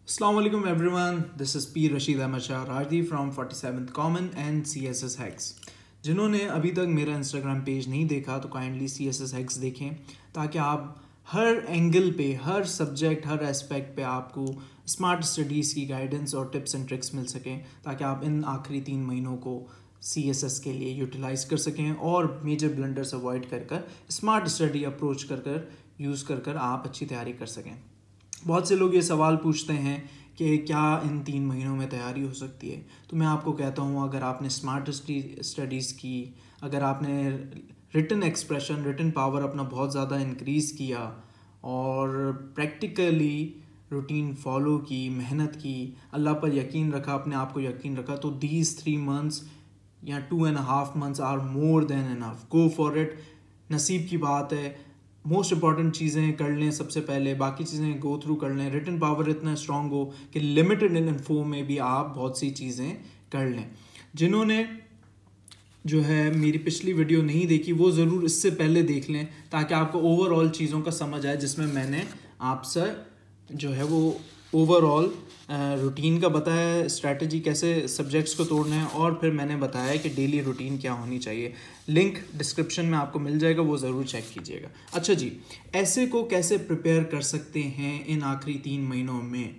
Assalamu alaikum everyone. This is P Rashid Ahmad Shah Rajdi from 47th Common and CSS Hacks. जिन्होंने अभी तक मेरा Instagram page नहीं देखा तो काइंडली CSS Hacks देखें ताकि आप हर एंगल पे, हर सब्जेक्ट, हर एस्पेक्ट पे आपको स्मार्ट स्टडीज़ की गाइडेंस और टिप्स एंड ट्रिक्स मिल सकें ताकि आप इन आखिरी 3 महीनों को CSS के लिए यूटिलाइज़ कर सकें और मेजर ब्लंडर्स अवॉइड कर कर स्मार्ट स्टडी अप्रोच कर कर यूज़ कर कर आप अच्छी तैयारी कर सकें। बहुत से लोग ये सवाल पूछते हैं कि क्या इन 3 महीनों में तैयारी हो सकती है। तो मैं आपको कहता हूँ, अगर आपने स्मार्ट स्टडीज़ की, अगर आपने रिटन एक्सप्रेशन, रिटन पावर अपना बहुत ज़्यादा इंक्रीज़ किया और प्रैक्टिकली रूटीन फॉलो की, मेहनत की, अल्लाह पर यकीन रखा, अपने आप को यकीन रखा, तो दीज 3 मंथ्स या 2.5 months are more than enough. Go for it. नसीब की बात है। मोस्ट इंपॉर्टेंट चीज़ें कर लें सबसे पहले, बाकी चीज़ें गो थ्रू कर लें। रिटन पावर इतना स्ट्रांग हो कि लिमिटेड इन इन्फो में भी आप बहुत सी चीज़ें कर लें। जिन्होंने जो है मेरी पिछली वीडियो नहीं देखी वो ज़रूर इससे पहले देख लें ताकि आपको ओवरऑल चीज़ों का समझ आए, जिसमें मैंने आपसे जो है वो ओवरऑल रूटीन का बताया, स्ट्रैटेजी कैसे सब्जेक्ट्स को तोड़ना है, और फिर मैंने बताया कि डेली रूटीन क्या होनी चाहिए। लिंक डिस्क्रिप्शन में आपको मिल जाएगा, वो ज़रूर चेक कीजिएगा। अच्छा जी, ऐसे को कैसे प्रिपेयर कर सकते हैं इन आखिरी 3 महीनों में?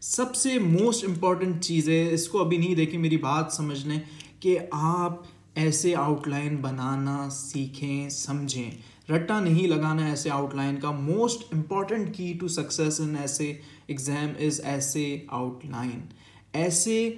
सबसे मोस्ट इम्पॉर्टेंट चीज़ है, इसको अभी नहीं देखें, मेरी बात समझ लें कि आप ऐसे आउटलाइन बनाना सीखें, समझें। रट्टा नहीं लगाना ऐसे आउटलाइन का। मोस्ट इम्पॉर्टेंट की टू सक्सेस इन ऐसे एग्ज़ाम इज़ ऐसे आउटलाइन। ऐसे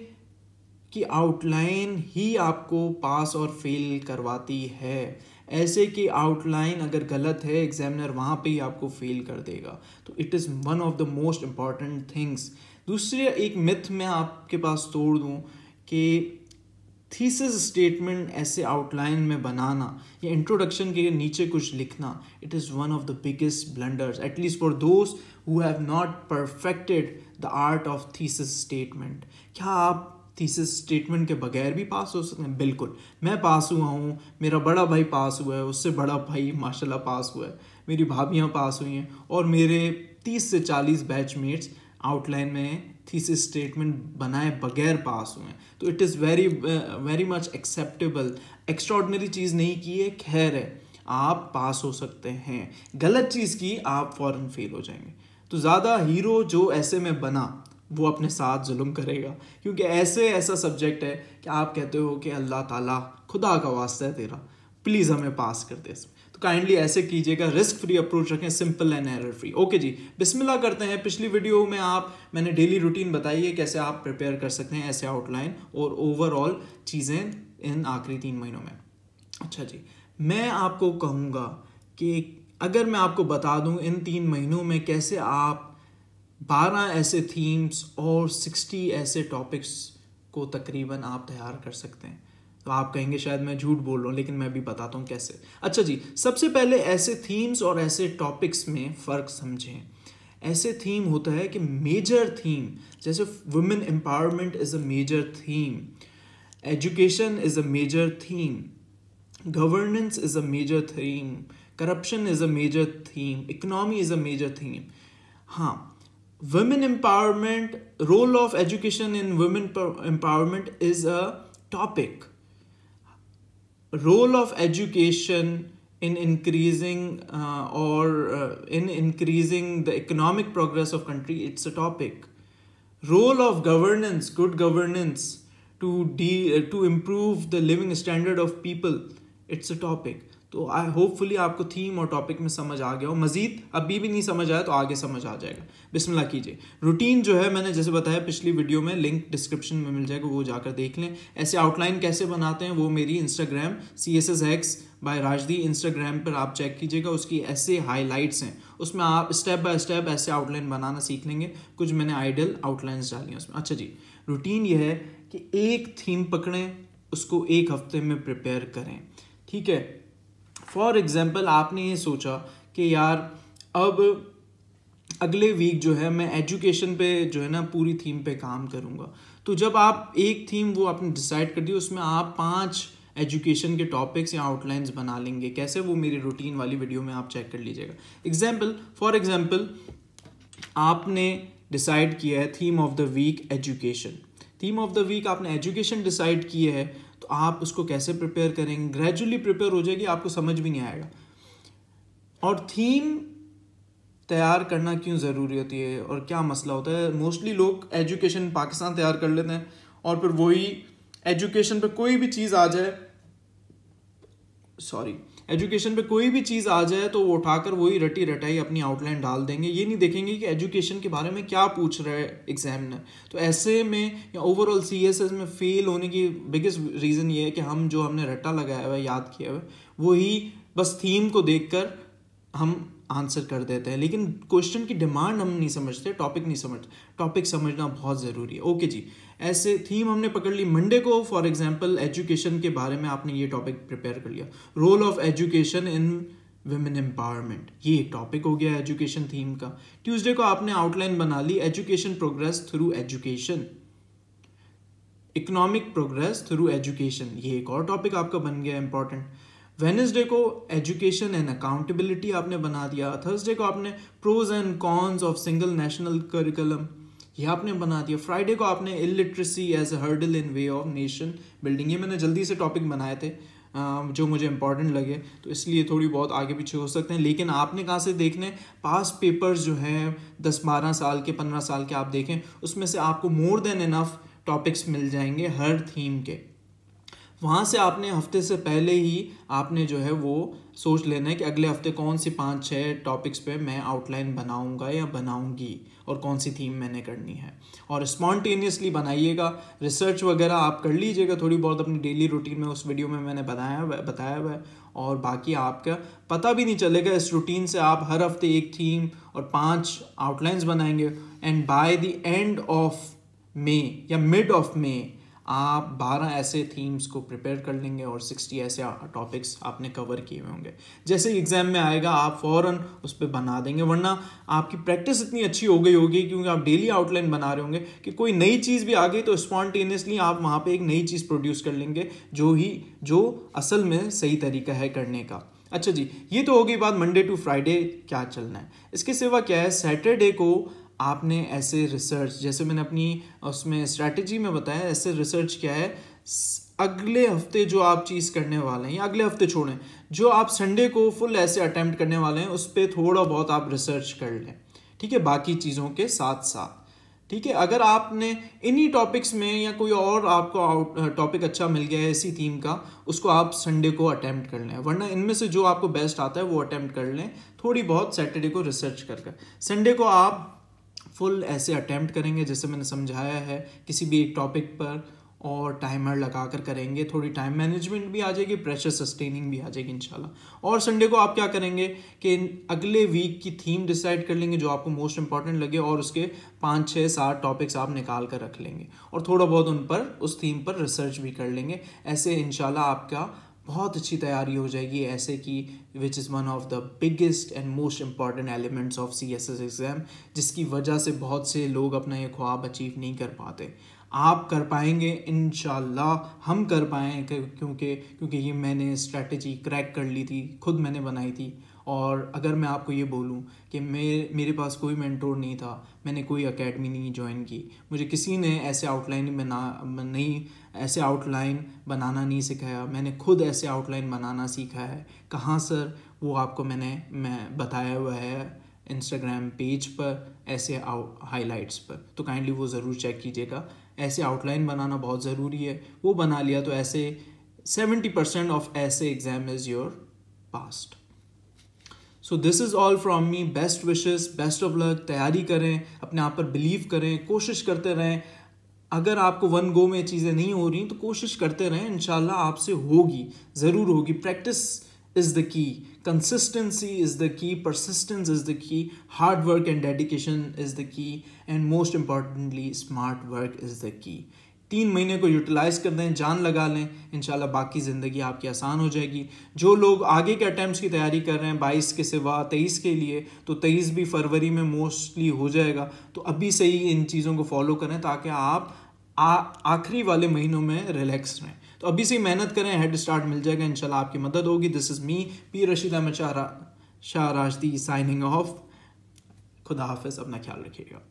की आउटलाइन ही आपको पास और फेल करवाती है। ऐसे की आउटलाइन अगर गलत है, एग्जामिनर वहाँ पे ही आपको फेल कर देगा। तो it is one of the most important things. दूसरे एक मिथ मैं आपके पास तोड़ दूँ कि थीसिस स्टेटमेंट ऐसे आउटलाइन में बनाना या इंट्रोडक्शन के नीचे कुछ लिखना, it is one of the biggest blunders, at least for those who have not perfected the art of thesis statement. क्या आप थीसिस स्टेटमेंट के बगैर भी पास हो सकते हैं? बिल्कुल। मैं पास हुआ हूँ, मेरा बड़ा भाई पास हुआ है, उससे बड़ा भाई माशाल्लाह पास हुआ है, मेरी भाभियाँ पास हुई हैं, और मेरे 30 से 40 बैचमेट्स आउटलाइन में थीसिस स्टेटमेंट बनाए बगैर पास हुए हैं। तो it is very much acceptable. Extraordinary चीज़ नहीं की है, खैर है, आप पास हो सकते हैं। गलत चीज़ की आप फ़ौरन फेल हो जाएंगे। तो ज़्यादा हीरो जो ऐसे में बना वो अपने साथ जुल्म करेगा, क्योंकि ऐसा सब्जेक्ट है कि आप कहते हो कि अल्लाह ताला, खुदा का वास्ता है तेरा, प्लीज़ हमें पास कर दे। तो काइंडली ऐसे कीजिएगा, रिस्क फ्री अप्रोच रखें, simple and error free. Okay जी, बिस्मिल्लाह करते हैं। पिछली वीडियो में मैंने डेली रूटीन बताई है कैसे आप प्रिपेयर कर सकते हैं ऐसे आउटलाइन और ओवरऑल चीज़ें इन आखिरी 3 महीनों में। अच्छा जी, मैं आपको कहूँगा कि अगर मैं आपको बता दूँ इन 3 महीनों में कैसे आप 12 ऐसे थीम्स और 60 ऐसे टॉपिक्स को तकरीबन आप तैयार कर सकते हैं, तो आप कहेंगे शायद मैं झूठ बोल रहा हूँ, लेकिन मैं भी बताता हूँ कैसे। अच्छा जी, सबसे पहले ऐसे थीम्स और ऐसे टॉपिक्स में फ़र्क समझें। ऐसे थीम होता है कि मेजर थीम, जैसे women empowerment is a major theme, education is a major theme, governance is a major theme, corruption is a major theme, economy is a major theme. हाँ, women empowerment, role of education in women empowerment is a topic. Role of education in increasing in increasing the economic progress of country, it's a topic. Role of governance, good governance, to improve the living standard of people, it's a topic. तो आई hopefully आपको theme और topic में समझ आ गया हो। मज़ीद अभी भी नहीं समझ आया तो आगे समझ आ जाएगा। बिस्मिल्लाह कीजिए। रूटीन जो है मैंने जैसे बताया पिछली वीडियो में, लिंक डिस्क्रिप्शन में मिल जाएगा, वो जाकर देख लें। ऐसे आउटलाइन कैसे बनाते हैं वो मेरी Instagram CSS Hacks by Rajdi Instagram पर आप चेक कीजिएगा, उसकी ऐसे हाईलाइट्स हैं, उसमें आप स्टेप बाय स्टेप ऐसे आउटलाइन बनाना सीख लेंगे। कुछ मैंने आइडियल आउटलाइंस डाली हैं उसमें। अच्छा जी, रूटीन ये है कि एक थीम पकड़ें, उसको 1 हफ्ते में प्रिपेयर करें, ठीक है। फॉर एग्जाम्पल आपने ये सोचा कि यार अब अगले वीक जो है मैं एजुकेशन पे जो है ना पूरी थीम पे काम करूँगा। तो जब आप एक थीम वो आपने डिसाइड कर दी, उसमें आप 5 एजुकेशन के टॉपिक्स या आउटलाइंस बना लेंगे। कैसे? वो मेरी रूटीन वाली वीडियो में आप चेक कर लीजिएगा। फॉर एग्जाम्पल आपने डिसाइड किया है theme of the week education. Theme of the week आपने एजुकेशन डिसाइड की है, तो आप उसको कैसे प्रिपेयर करेंगे, ग्रेजुअली प्रिपेयर हो जाएगी, आपको समझ भी नहीं आएगा। और थीम तैयार करना क्यों ज़रूरी होती है और क्या मसला होता है? मोस्टली लोग एजुकेशन पाकिस्तान तैयार कर लेते हैं और फिर वही एजुकेशन पे कोई भी चीज़ आ जाए, एजुकेशन पे कोई भी चीज़ आ जाए तो वो उठाकर वही रटी रटाई अपनी आउटलाइन डाल देंगे। ये नहीं देखेंगे कि एजुकेशन के बारे में क्या पूछ रहा है एग्जामिनर। तो ऐसे में या ओवरऑल सीएसएस में फेल होने की बिगेस्ट रीज़न ये है कि हम जो हमने रट्टा लगाया हुआ है, याद किया हुआ है, वही बस थीम को देखकर हम आंसर कर देते हैं, लेकिन क्वेश्चन की डिमांड हम नहीं समझते, टॉपिक नहीं समझते। टॉपिक समझना बहुत ज़रूरी है। ओके जी, ऐसे थीम हमने पकड़ ली। मंडे को फॉर एग्जांपल एजुकेशन के बारे में आपने ये टॉपिक प्रिपेयर कर लिया, role of education in women empowerment, ये एक टॉपिक हो गया एजुकेशन थीम का। ट्यूसडे को आपने आउटलाइन बना ली, education progress through education, economic progress through education, ये एक और टॉपिक आपका बन गया इंपॉर्टेंट। वेडनेसडे को एजुकेशन एंड अकाउंटेबिलिटी आपने बना दिया। थर्सडे को आपने pros and cons of single national curriculum, ये आपने बना दिया। फ्राइडे को आपने illiteracy as a hurdle in way of nation building, ये मैंने जल्दी से टॉपिक बनाए थे जो मुझे इंपॉर्टेंट लगे, तो इसलिए थोड़ी बहुत आगे पीछे हो सकते हैं, लेकिन आपने कहाँ से देखने, पास्ट पेपर्स जो हैं 10-12 साल के, 15 साल के आप देखें, उसमें से आपको मोर देन इनफ टॉपिक्स मिल जाएंगे हर थीम के। वहाँ से आपने हफ्ते से पहले ही आपने जो है वो सोच लेना है कि अगले हफ्ते कौन सी 5-6 टॉपिक्स पे मैं आउटलाइन बनाऊंगा या बनाऊंगी और कौन सी थीम मैंने करनी है। और स्पॉन्टेनियसली बनाइएगा, रिसर्च वगैरह आप कर लीजिएगा थोड़ी बहुत अपनी डेली रूटीन में, उस वीडियो में मैंने बताया हुआ है। और बाकी आपका पता भी नहीं चलेगा, इस रूटीन से आप हर हफ्ते एक थीम और 5 आउटलाइंस बनाएंगे and by the end of May या मिड ऑफ मे आप 12 ऐसे थीम्स को प्रिपेयर कर लेंगे और 60 ऐसे टॉपिक्स आपने कवर किए हुए होंगे। जैसे एग्जाम में आएगा आप फ़ौरन उस पर बना देंगे, वरना आपकी प्रैक्टिस इतनी अच्छी हो गई होगी क्योंकि आप डेली आउटलाइन बना रहे होंगे कि कोई नई चीज़ भी आ गई तो स्पॉन्टेनियसली आप वहाँ पे एक नई चीज़ प्रोड्यूस कर लेंगे जो असल में सही तरीका है करने का। अच्छा जी, ये तो हो गई बात मंडे टू फ्राइडे क्या चलना है। इसके सिवा क्या है, सैटरडे को आपने ऐसे रिसर्च, जैसे मैंने अपनी उसमें स्ट्रैटेजी में बताया, ऐसे रिसर्च क्या है, अगले हफ्ते जो आप चीज़ करने वाले हैं या अगले हफ्ते छोड़ें, जो आप संडे को फुल ऐसे अटेम्प्ट करने वाले हैं उस पर थोड़ा बहुत आप रिसर्च कर लें, ठीक है, बाकी चीज़ों के साथ साथ, ठीक है। अगर आपने इन्हीं टॉपिक्स में या कोई और आपको टॉपिक अच्छा मिल गया है इसी थीम का, उसको आप संडे को अटेम्प्ट कर लें, वरना इनमें से जो आपको बेस्ट आता है वो अटेम्प्ट कर लें, थोड़ी बहुत सैटरडे को रिसर्च कर। संडे को आप फुल ऐसे अटेम्प्ट करेंगे जैसे मैंने समझाया है किसी भी एक टॉपिक पर, और टाइमर लगा कर करेंगे, थोड़ी टाइम मैनेजमेंट भी आ जाएगी, प्रेशर सस्टेनिंग भी आ जाएगी इंशाल्लाह। और संडे को आप क्या करेंगे कि अगले वीक की थीम डिसाइड कर लेंगे जो आपको मोस्ट इंपॉर्टेंट लगे, और उसके 5-6-7 टॉपिक्स आप निकाल कर रख लेंगे और थोड़ा बहुत उन पर, उस थीम पर रिसर्च भी कर लेंगे। ऐसे इंशाल्लाह आपका बहुत अच्छी तैयारी हो जाएगी, ऐसे कि which is one of the biggest and most important elements of CSS exam, जिसकी वजह से बहुत से लोग अपना ये ख्वाब अचीव नहीं कर पाते। आप कर पाएंगे इंशाल्लाह, हम कर पाएंगे, क्योंकि ये मैंने स्ट्रैटेजी क्रैक कर ली थी, खुद मैंने बनाई थी। और अगर मैं आपको ये बोलूं कि मेरे पास कोई मेंटोर नहीं था, मैंने कोई एकेडमी नहीं ज्वाइन की, मुझे किसी ने ऐसे ऐसे आउटलाइन बनाना नहीं सिखाया, मैंने खुद ऐसे आउटलाइन बनाना सीखा है। कहाँ सर? वो आपको मैं बताया हुआ है इंस्टाग्राम पेज पर, ऐसे हाइलाइट्स पर, तो काइंडली वो ज़रूर चेक कीजिएगा। ऐसे आउटलाइन बनाना बहुत ज़रूरी है, वो बना लिया तो ऐसे 70% ऑफ ऐसे exam is your past. So this is all from me, best wishes, best of luck. तैयारी करें, अपने आप पर बिलीव करें, कोशिश करते रहें। अगर आपको वन गो में चीज़ें नहीं हो रही तो कोशिश करते रहें, इंशाल्लाह आपसे होगी, ज़रूर होगी। Practice is the key, consistency is the key, persistence is the key, hard work and dedication is the key, and most importantly smart work is the key. 3 महीने को यूटिलाइज़ कर दें, जान लगा लें, इंशाल्लाह बाकी ज़िंदगी आपकी आसान हो जाएगी। जो लोग आगे के अटैम्प्ट्स की तैयारी कर रहे हैं 22 के सिवा 23 के लिए, तो 23 भी फरवरी में मोस्टली हो जाएगा। तो अभी से ही इन चीज़ों को फॉलो करें ताकि आप आखिरी वाले महीनों में रिलैक्स रहें। तो अभी से ही मेहनत करें, हेड स्टार्ट मिल जाएगा, इंशाल्लाह आपकी मदद होगी। This is me, P Rashid Ahmed Shah Rashdi, signing off. खुदा हाफिज़, अपना ख्याल रखिएगा।